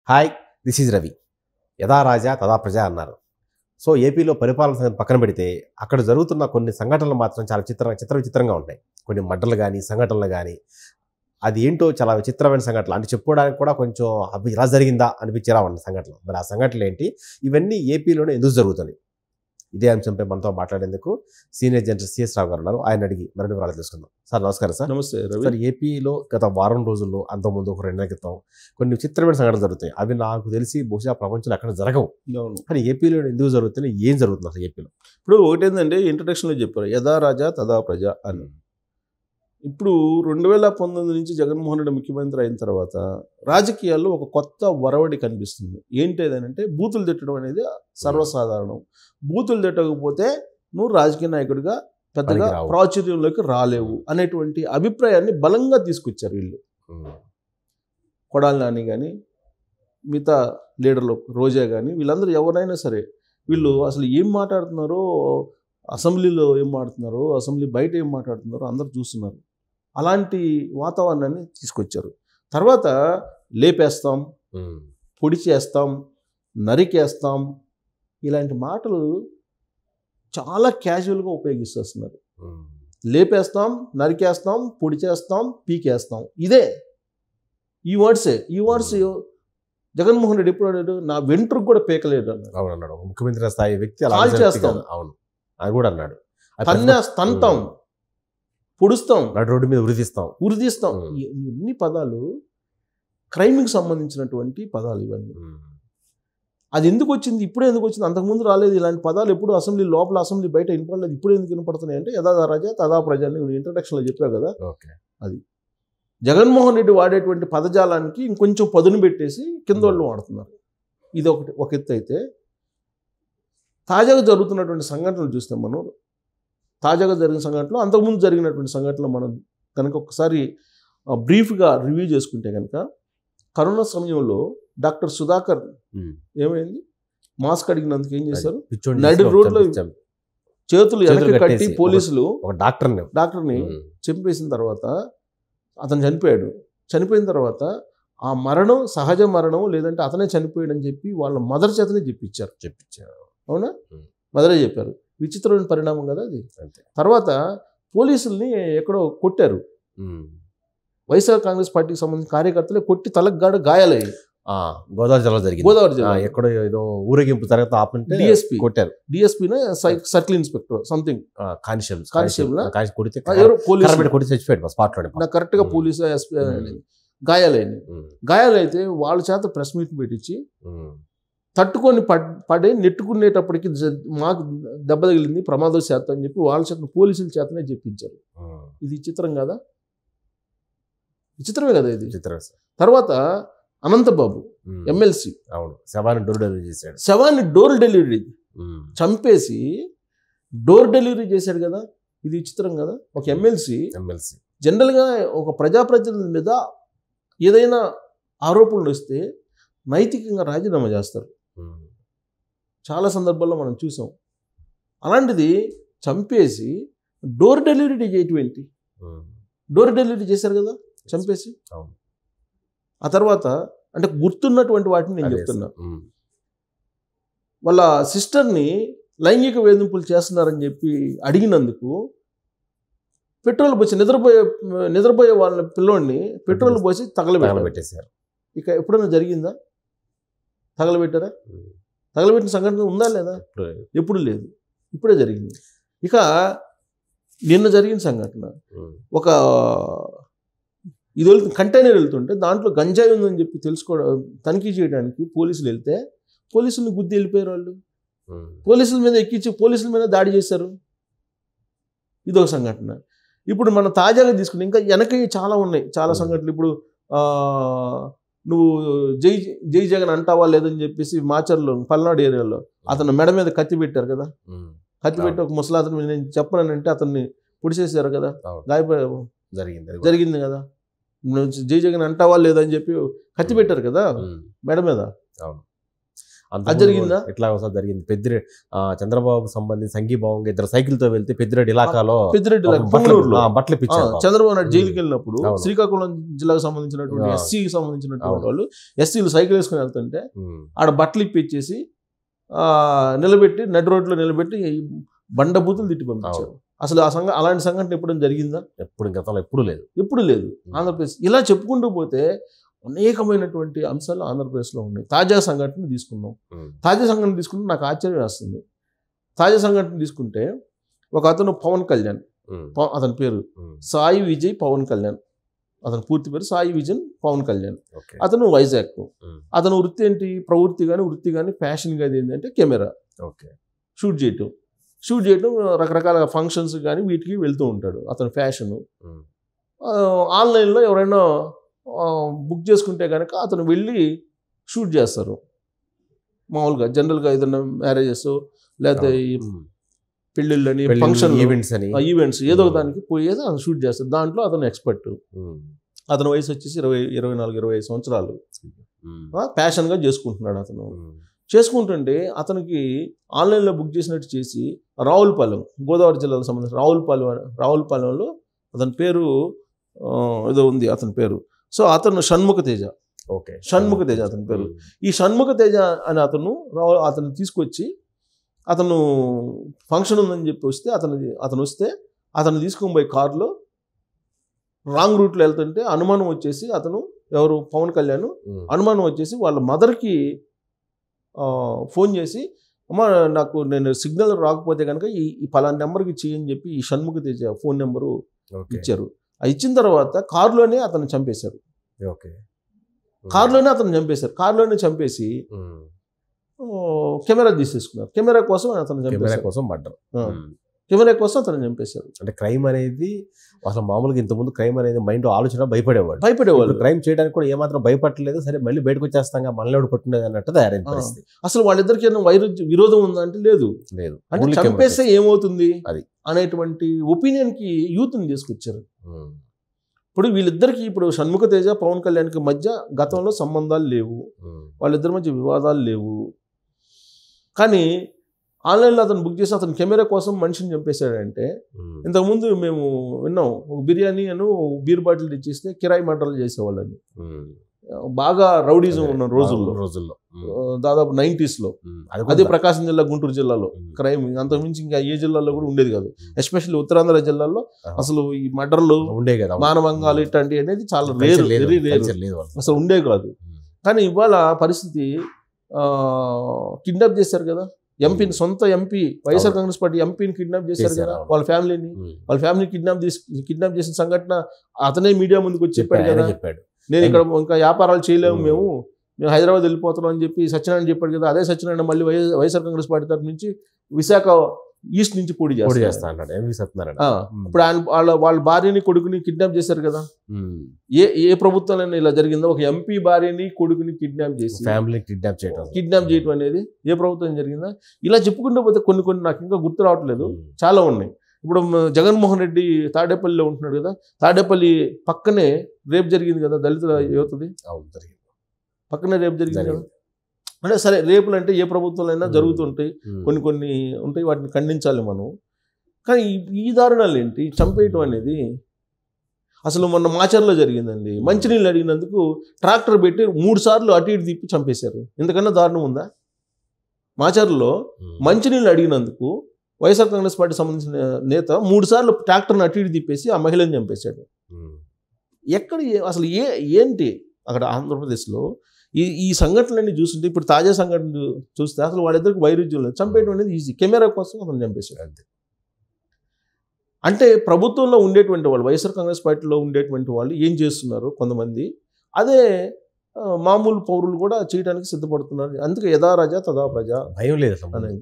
Hi, this is Ravi. యథా రాజా తదా ప్రజ అన్నారు. సో ఏపీలో పరిపాలన సంగతి పక్కన పెడితే అక్కడ జరుగుతున్న కొన్ని సంఘటనలు మాత్రం చాలా విచిత్రంగా ఉంటాయి. కొన్ని మడ్డలు కానీ సంఘటనలు కానీ అది ఏంటో చాలా విచిత్రమైన సంఘటనలు అంటే చెప్పుకోవడానికి కూడా కొంచెం అవి ఇలా జరిగిందా అనిపించేలా ఉన్న సంఘటనలు. మరి ఆ సంఘటనలు ఏంటి, ఇవన్నీ ఏపీలోనే ఎందుకు జరుగుతున్నాయి? ఇదే అంశంపై మనతో మాట్లాడేందుకు సీనియర్ జర్నలిస్ట్ సిఎస్ రావు గారు ఉన్నారు. ఆయన అడిగి మరిన్ని వివరాలు తెలుసుకుందాం. సార్ నమస్కారం. సార్ నమస్తే రవి. సార్, ఏపీలో గత వారం రోజుల్లో అంతకుముందు ఒక 2 నెలల క్రితం కొన్ని విచిత్రమైన సంఘటనలు జరుగుతాయి. అవి నాకు తెలిసి బహుశా ప్రపంచంలో ఎక్కడ జరగవు. అవును. కానీ ఏపీలో ఎందుకు జరుగుతున్నాయి, ఏం జరుగుతుంది అసలు ఏపీలో? ఇప్పుడు ఒకటేందంటే ఇంట్రడక్షన్లో చెప్పారు యథా రాజా తదా ప్రజ అని. ఇప్పుడు 2019 నుంచి జగన్మోహన్ రెడ్డి ముఖ్యమంత్రి అయిన తర్వాత రాజకీయాల్లో ఒక కొత్త వరవడి కనిపిస్తుంది. ఏంటంటే బూతులు తిట్టడం అనేది సర్వసాధారణం. బూతులు తిట్టకపోతే నువ్వు రాజకీయ నాయకుడిగా పెద్దగా ప్రాచుర్యంలోకి రాలేవు అనేటువంటి అభిప్రాయాన్ని బలంగా తీసుకొచ్చారు వీళ్ళు. కొడాలి నాని కానీ మిగతా లీడర్లు రోజా కానీ వీళ్ళందరూ ఎవరైనా సరే వీళ్ళు అసలు ఏం మాట్లాడుతున్నారో, అసెంబ్లీలో ఏం మాట్లాడుతున్నారో, అసెంబ్లీ బయట ఏం మాట్లాడుతున్నారో అందరూ చూస్తున్నారు. అలాంటి వాతావరణాన్ని తీసుకొచ్చారు. తర్వాత లేపేస్తాం, పొడి చేస్తాం, నరికేస్తాం, ఇలాంటి మాటలు చాలా క్యాజువల్గా ఉపయోగిస్తున్నారు. లేపేస్తాం, నరికేస్తాం, పొడి చేస్తాం, పీకేస్తాం, ఇదే ఈ వర్డ్స్ జగన్మోహన్ రెడ్డి ఎప్పుడు అన్నాడు, నా వెంట్రుకు కూడా పీకలేడు అన్నాడు. అవును అన్నాడు. ముఖ్యమంత్రి స్థాయి వ్యక్తి కాల్ చేస్తాం. అవును, అది కూడా అన్నాడు. తంతాం, పొడుస్తాం, నడు రోడ్డు మీద ఉరిదీస్తాం. ఇన్ని పదాలు క్రైమ్కి సంబంధించినటువంటి పదాలు ఇవన్నీ. అది ఎందుకు వచ్చింది, ఇప్పుడే ఎందుకు వచ్చింది? అంతకుముందు రాలేదు ఇలాంటి పదాలు. ఎప్పుడు అసెంబ్లీ లోపల, అసెంబ్లీ బయట వినపడలేదు. ఇప్పుడు ఎందుకు వినపడుతున్నాయి అంటే యథా రాజా తదా ప్రజ అని ఇంట్రడక్షన్లో చెప్పావు కదా. అది జగన్మోహన్ రెడ్డి వాడేటువంటి పదజాలానికి ఇంకొంచెం పదును పెట్టేసి కింద వాళ్ళు వాడుతున్నారు. ఇది ఒక ఎత్తు అయితే, తాజాగా జరుగుతున్నటువంటి సంఘటనలు చూస్తే మనం తాజాగా జరిగిన సంఘటనలు, అంతకుముందు జరిగినటువంటి సంఘటనలు మనం కనుక ఒకసారి బ్రీఫ్గా రివ్యూ చేసుకుంటే కనుక, కరోనా సమయంలో డాక్టర్ సుధాకర్ ఏమైంది, మాస్క్ అడిగినందుకు ఏం చేశారు, నడి రోడ్లో చేతులు వెనక్కి కట్టి పోలీసులు డాక్టర్ని చంపేసిన తర్వాత అతను చనిపోయాడు. చనిపోయిన తర్వాత ఆ మరణం సహజ మరణం, లేదంటే అతనే చనిపోయాడు అని చెప్పి వాళ్ళ మదర్ చేతనే చెప్పించారు. అవునా, మదరే చెప్పారు. విచిత్రమైన పరిణామం కదా అది. తర్వాత పోలీసుల్ని ఎక్కడో కొట్టారు. వైఎస్ఆర్ కాంగ్రెస్ పార్టీకి సంబంధించిన కార్యకర్తలే కొట్టి తలకు గాయాలయ్యాయి. గోదావరి జిల్లా ఎక్కడో ఏదో ఊరేగింపు తర్వాత ఆపంటే డిఎస్పీ కొట్టారు. డిఎస్పీనే సర్కిల్ ఇన్స్పెక్టర్ సంథింగ్ కానిస్టేబుల్ కొడితే చచ్చిపోయాడు స్పాట్ లో. నాకు కరెక్ట్గా పోలీసు ఎస్పీ గాయాలైంది. గాయాలైతే వాళ్ళ చేత ప్రెస్ మీట్ పెట్టించి తట్టుకొని పడి నెట్టుకునేటప్పటికి మాకు దెబ్బ తగిలింది, ప్రమాదం చేత అని చెప్పి వాళ్ళ చేత పోలీసుల చేతనే చెప్పించారు. ఇది విచిత్రం కదా, విచిత్రమే కదా ఇది. తర్వాత అనంతబాబు ఎమ్మెల్సీ శవాన్ని డోర్ డెలివరీ చంపేసి డోర్ డెలివరీ చేశాడు కదా. ఇది విచిత్రం కదా. ఒక ఎమ్మెల్సీ జనరల్గా ఒక ప్రజాప్రతినిధుల మీద ఏదైనా ఆరోపణలు వస్తే నైతికంగా రాజీనామా చేస్తారు. చాలా సందర్భాల్లో మనం చూసాం. అలాంటిది చంపేసి డోర్ డెలివరీ చేయటువంటి డోర్ డెలివరీ చేశారు కదా చంపేసి. ఆ తర్వాత అంటే గుర్తున్నటువంటి వాటిని నేను చెప్తున్నా. వాళ్ళ సిస్టర్ని లైంగిక వేధింపులు చేస్తున్నారని చెప్పి అడిగినందుకు పెట్రోల్ పోసి నిద్రపోయే వాళ్ళ పిల్లోడిని పెట్రోల్ పోసి తగలబెట్టేశారు. ఇక ఎప్పుడైనా జరిగిందా? తగలబెట్టారా? తగలబెట్టిన సంఘటన ఉందా లేదా? ఎప్పుడు లేదు, ఇప్పుడే జరిగింది. ఇక నిన్న జరిగిన సంఘటన, ఒక ఇది కంటైనర్ వెళ్తుంటే దాంట్లో గంజాయి ఉందని చెప్పి తనిఖీ చేయడానికి పోలీసులు వెళ్తే పోలీసులను గుద్ది వెళ్ళిపోయారు వాళ్ళు. పోలీసుల మీద ఎక్కించి పోలీసుల మీద దాడి చేశారు. ఇదొక సంఘటన. ఇప్పుడు మనం తాజాగా తీసుకుంటే ఇంకా వెనక చాలా ఉన్నాయి, చాలా సంఘటనలు. ఇప్పుడు నువ్వు జై జగన్ అంటావా లేదని చెప్పేసి మాచర్లో పల్నాడు ఏరియాలో అతను మెడ మీద కత్తి పెట్టారు కదా. కత్తి పెట్టి ఒక ముసలి అతను నేను చెప్పనంటే అతన్ని పొడిచేశారు కదా, జరిగింది కదా. జై జగన్ అంటావా లేదని చెప్పి కత్తి పెట్టారు కదా మెడ మీద. అది జరిగిందా? ఇట్లా ఒకసారి జరిగింది. చంద్రబాబు సంబంధించి సంఘీభావంగా ఇద్దరు సైకిల్ తో వెళ్తే పెద్దిరెడ్డి ఇలాకాలో బట్టలు ఇప్పించారు. చంద్రబాబు నాయుడు జైలుకి వెళ్ళినప్పుడు శ్రీకాకుళం జిల్లాకు సంబంధించినటువంటి ఎస్సీకి సంబంధించినటువంటి వాళ్ళు ఎస్సీలు సైకిల్ వేసుకుని వెళ్తుంటే ఆడ బట్టలు ఇప్పించేసి నిలబెట్టి నడి రోడ్లో నిలబెట్టి బండబూతులు తిట్టి పంపించారు. అసలు అలాంటి సంఘటన ఎప్పుడైనా జరిగిందా? గతంలో ఎప్పుడు లేదు ఆంధ్రప్రదేశ్. ఇలా చెప్పుకుంటూ పోతే అనేకమైనటువంటి అంశాలు ఆంధ్రప్రదేశ్లో ఉన్నాయి. తాజా సంఘటన తీసుకుందాం. తాజా సంఘటన తీసుకుంటే నాకు ఆశ్చర్యం వేస్తుంది. తాజా సంఘటన తీసుకుంటే ఒక అతను పవన్ కళ్యాణ్, అతని పేరు సాయి విజయ్ పవన్ కళ్యాణ్, అతని పూర్తి పేరు సాయి విజయ్ పవన్ కళ్యాణ్. అతను వైజాగ్. అతను వృత్తి ఏంటి? వృత్తి కానీ ఫ్యాషన్ కానీ ఏంటంటే కెమెరా షూట్ చేయటం రకరకాల ఫంక్షన్స్ కానీ వీటికి వెళ్తూ ఉంటాడు. అతని ఫ్యాషను. ఆన్లైన్లో ఎవరైనా బుక్ చేసుకుంటే కనుక అతను వెళ్ళి షూట్ చేస్తారు. మామూలుగా జనరల్గా ఏదైనా మ్యారేజెస్ లేకపోతే పెళ్ళిళ్ళని ఫంక్షన్ ఈవెంట్స్ ఏదో దానికి పోయేది అతను షూట్ చేస్తారు. దాంట్లో అతను ఎక్స్పర్ట్. అతని వయసు వచ్చేసి 24-25 సంవత్సరాలు. ప్యాషన్గా చేసుకుంటున్నాడు. అతను చేసుకుంటుంటే అతనికి ఆన్లైన్లో బుక్ చేసినట్టు చేసి రావులపాలెం, గోదావరి జిల్లాకు సంబంధించిన రావులపాలెంలో అతని పేరు ఏదో ఉంది అతని పేరు. సో అతను షణ్ముఖ తేజ అతని పేరు. ఈ షణ్ముఖ తేజ అని అతను తీసుకొచ్చి అతను ఫంక్షన్ ఉందని చెప్పి వస్తే అతను తీసుకొని పోయి కారులో రాంగ్ రూట్లో వెళ్తుంటే అనుమానం వచ్చేసి ఎవరు పవన్ కళ్యాణ్ అనుమానం వచ్చేసి వాళ్ళ మదర్కి ఫోన్ చేసి, అమ్మ నేను సిగ్నల్ రాకపోతే కనుక ఈ పలానా నెంబర్కి చేయని చెప్పి ఈ షణ్ముఖ తేజ ఫోన్ నెంబరు ఇచ్చారు. అది ఇచ్చిన తర్వాత కారులోనే అతను చంపేశారు. కారులోనే చంపేసి కెమెరా తీసేసుకున్నారు. కెమెరా కోసం అతను చంపేశారు. అంటే క్రైమ్ అనేది అసలు మామూలుగా ఇంతకుముందు క్రైమ్ అనేది మైండ్ ఆలోచన భయపడేవాడు. క్రైమ్ చేయడానికి కూడా ఏమాత్రం భయపడలేదు. సరే మళ్ళీ బయటకు వచ్చేస్తాగా మనలోడు పట్టుకునేది అన్నట్టు తయారైన పరిస్థితి. అసలు వాళ్ళిద్దరికి విరోధం ఉందా అంటే లేదు. అంటే చంపేస్తే ఏమవుతుంది అది అనేటువంటి ఒపీనియన్ కి యూత్ ని తీసుకొచ్చారు. ఇప్పుడు వీళ్ళిద్దరికి షణ్ముఖ తేజ పవన్ కళ్యాణ్కి మధ్య గతంలో సంబంధాలు లేవు, వాళ్ళిద్దరి మధ్య వివాదాలు లేవు. కానీ ఆన్లైన్లో అతను బుక్ చేసి అతను కెమెరా కోసం మనిషిని చంపేశాడంటే, ఇంతకుముందు మేము విన్నాం బిర్యానీ బీర్ బాటిల్ తెచ్చిస్తే కిరాయి మంటలు చేసేవాళ్ళని. బాగా రౌడీజం ఉన్న రోజుల్లో దాదాపు 90s లో. అదే ప్రకాశం జిల్లా, గుంటూరు జిల్లాలో క్రైమ్ అంతకుమించి ఇంకా ఏ జిల్లాలో కూడా ఉండేది కాదు. ఎస్పెషల్లీ ఉత్తరాంధ్ర జిల్లాలో అసలు ఈ మర్డర్లు, మానవంగాలు ఇట్లాంటివి అనేది చాలా అసలు ఉండే కాదు. కానీ ఇవాళ పరిస్థితి కిడ్నాప్ చేశారు కదా సొంత ఎంపీ, వైఎస్ఆర్ కాంగ్రెస్ పార్టీ ఎంపీని కిడ్నాప్ చేశారు కదా, వాళ్ళ ఫ్యామిలీని కిడ్నాప్ చేసిన సంఘటన అతనే మీడియా ముందుకు వచ్చి చెప్పాడు కదా. నేను ఇక్కడ ఇంకా వ్యాపారాలు చేయలేము, మేము హైదరాబాద్ వెళ్ళిపోతున్నాం అని చెప్పి సత్యనారాయణ చెప్పాడు కదా. అదే సత్యనారాయణ మళ్ళీ వైఎస్ఆర్ కాంగ్రెస్ పార్టీ తరఫు నుంచి విశాఖ ఈస్ట్ నుంచి పోటీ చేస్తా. ఇప్పుడు వాళ్ళ భార్యని కొడుకుని కిడ్నాప్ చేశారు కదా. ఏ ప్రభుత్వంలో ఇలా జరిగిందో? ఒక ఎంపీ భార్యని కొడుకుని కిడ్నాప్ చేసి కిడ్నాప్ చేయడం అనేది ఏ ప్రభుత్వం జరిగిందా? ఇలా చెప్పుకుంటూ పోతే కొన్ని నాకు ఇంకా గుర్తు రావట్లేదు, చాలా ఉన్నాయి. ఇప్పుడు జగన్మోహన్ రెడ్డి తాడేపల్లిలో ఉంటున్నాడు కదా, తాడేపల్లి పక్కనే రేప్ జరిగింది కదా, దళితుల యువతది పక్కనే రేప్ జరిగింది కదా. అంటే సరే, రేపులు అంటే ఏ ప్రభుత్వంలో అయినా జరుగుతుంటాయి, కొన్ని ఉంటాయి, వాటిని ఖండించాలి మనం. కానీ ఈ దారుణాలు ఏంటి? చంపేయటం అనేది అసలు మొన్న మాచర్లో జరిగిందండి. మంచినీళ్ళు అడిగినందుకు ట్రాక్టర్ పెట్టి 3 సార్లు అటు ఇటు తిప్పి చంపేశారు. ఇంతకన్నా దారుణం ఉందా? మాచర్లో మంచినీళ్ళు అడిగినందుకు వైఎస్ఆర్ కాంగ్రెస్ పార్టీ సంబంధించిన నేత 3 సార్లు ట్రాక్టర్ని అటు ఇటు తిప్పేసి ఆ మహిళని చంపేశాడు. ఎక్కడ అసలు ఏంటి అక్కడ ఆంధ్రప్రదేశ్లో ఈ సంఘటనలన్నీ చూస్తుంటే, ఇప్పుడు తాజా సంఘటన చూస్తే అసలు వాళ్ళిద్దరికి వైరుధ్యం లేదు. చంపేయడం అనేది ఈజీ, కెమెరా కోసం అతను చంపేశాడు అంతే. అంటే ప్రభుత్వంలో ఉండేటువంటి వాళ్ళు, వైఎస్ఆర్ కాంగ్రెస్ పార్టీలో ఉండేటువంటి వాళ్ళు ఏం చేస్తున్నారు కొంతమంది, అదే మామూలు పౌరులు కూడా చేయడానికి సిద్ధపడుతున్నారు. అందుకే యథా రాజా తదా ప్రజ, భయం లేదు అనేది.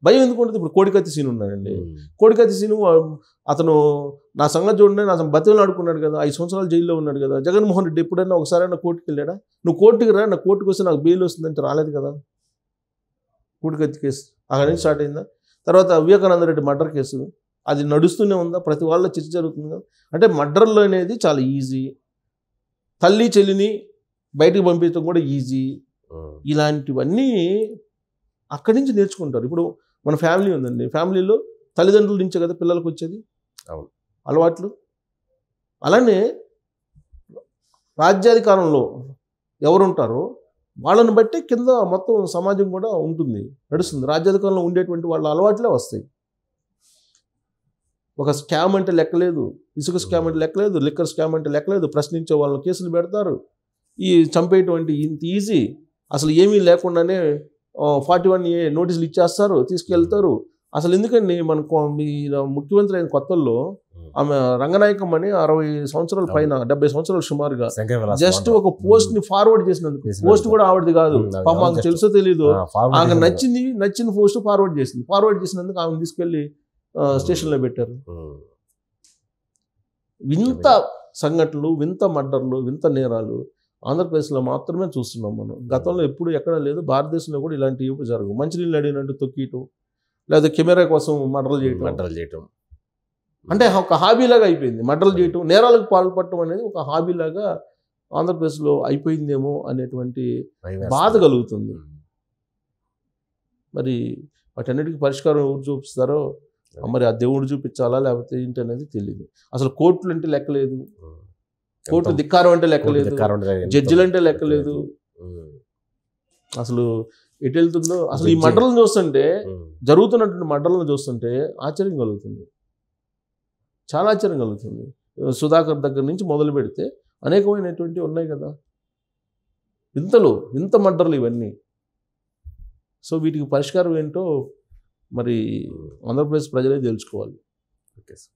భయం ఎందుకు ఉంటుంది? ఇప్పుడు కోడికత్తి సీన్ ఉన్నాడండి. కోడికత్తి సీను అతను నా సంగతి చూడండి, నా బతిలో ఆడుకున్నాడు కదా, 5 సంవత్సరాలు జైల్లో ఉన్నాడు కదా. జగన్మోహన్ రెడ్డి ఎప్పుడైనా ఒకసారైనా కోర్టుకి వెళ్ళాడా? నువ్వు కోర్టుకి రా, నా కోర్టుకు వస్తే నాకు బెయిల్ వస్తుందంటే రాలేదు కదా. కోడికత్తి కేసు అక్కడి నుంచి స్టార్ట్ అయిందా? తర్వాత వివేకానంద రెడ్డి మర్డర్ కేసు, అది నడుస్తూనే ఉందా? ప్రతి వాళ్ళ చర్చ జరుగుతుందా? అంటే మర్డర్లు అనేది చాలా ఈజీ. తల్లి చెల్లిని బయటకు పంపించడం కూడా ఈజీ. ఇలాంటివన్నీ అక్కడి నుంచి నేర్చుకుంటారు. ఇప్పుడు మన ఫ్యామిలీ ఉందండి, ఫ్యామిలీలో తల్లిదండ్రుల నుంచే కదా పిల్లలకు వచ్చేది అవును. అలవాట్లు. అలానే రాజ్యాధికారంలో ఎవరుంటారో వాళ్ళని బట్టి కింద మొత్తం సమాజం కూడా ఉంటుంది, నడుస్తుంది. రాజ్యాధికారంలో ఉండేటువంటి వాళ్ళ అలవాట్లే వస్తాయి. ఒక స్కామ్ అంటే లెక్కలేదు, ఇసుక స్కామ్ అంటే లెక్కలేదు, లిక్కర్ స్కామ్ అంటే లెక్కలేదు, ప్రశ్నించే వాళ్ళని కేసులు పెడతారు. ఈ చంపేటువంటి ఇంత ఈజీ, అసలు ఏమీ లేకుండానే 41A నోటీసులు ఇచ్చేస్తారు, తీసుకెళ్తారు. అసలు ఎందుకండి మన ముఖ్యమంత్రి అయిన కొత్తల్లో ఆమె రంగనాయకం అని 60 సంవత్సరాల పైన 70 సంవత్సరాలు సుమారుగా జస్ట్ ఒక పోస్ట్ ని ఫార్వర్డ్ చేసినందుకు, పోస్ట్ కూడా ఆవిడది కాదు పాపం, ఆమెకు తెలుసో తెలీదు, ఆమె నచ్చిన పోస్ట్ ఫార్వర్డ్ చేసింది. ఫార్వర్డ్ చేసినందుకు ఆమెను తీసుకెళ్లి స్టేషన్లో పెట్టారు. వింత సంఘటనలు, వింత మర్డర్లు, వింత నేరాలు ఆంధ్రప్రదేశ్లో మాత్రమే చూస్తున్నాం మనం. గతంలో ఎప్పుడు ఎక్కడ లేదు, భారతదేశంలో కూడా ఇలాంటివి జరగవు. మంచినీళ్ళు అడిగినట్టు తొక్కియటం, లేదా కెమెరా కోసం మర్డర్లు చేయటం అంటే ఒక హాబీలాగా అయిపోయింది. మర్డర్లు చేయటం, నేరాలకు పాల్పడటం అనేది ఒక హాబీలాగా ఆంధ్రప్రదేశ్లో అయిపోయిందేమో అనేటువంటి బాధ కలుగుతుంది. మరి వాటన్నిటికీ పరిష్కారం ఎవరు చూపిస్తారో, మరి ఆ దేవుడు చూపించాలా లేకపోతే ఏంటి అనేది తెలియదు. అసలు కోర్టులు అంటే లెక్కలేదు, కోర్టు ధిక్కారం అంటే లెక్కలేదు, జడ్జిలు అంటే లెక్కలేదు. అసలు ఎటు వెళ్తుందో అసలు ఈ మర్డర్లను చూస్తుంటే, జరుగుతున్నటువంటి మర్డర్లను చూస్తుంటే ఆశ్చర్యం కలుగుతుంది, చాలా ఆశ్చర్యం కలుగుతుంది. సుధాకర్ దగ్గర నుంచి మొదలు పెడితే అనేకమైనటువంటి ఉన్నాయి కదా వింతలు, వింత మర్డర్లు ఇవన్నీ. సో వీటికి పరిష్కారం ఏంటో మరి ఆంధ్రప్రదేశ్ ప్రజలే తెలుసుకోవాలి. Okay sir.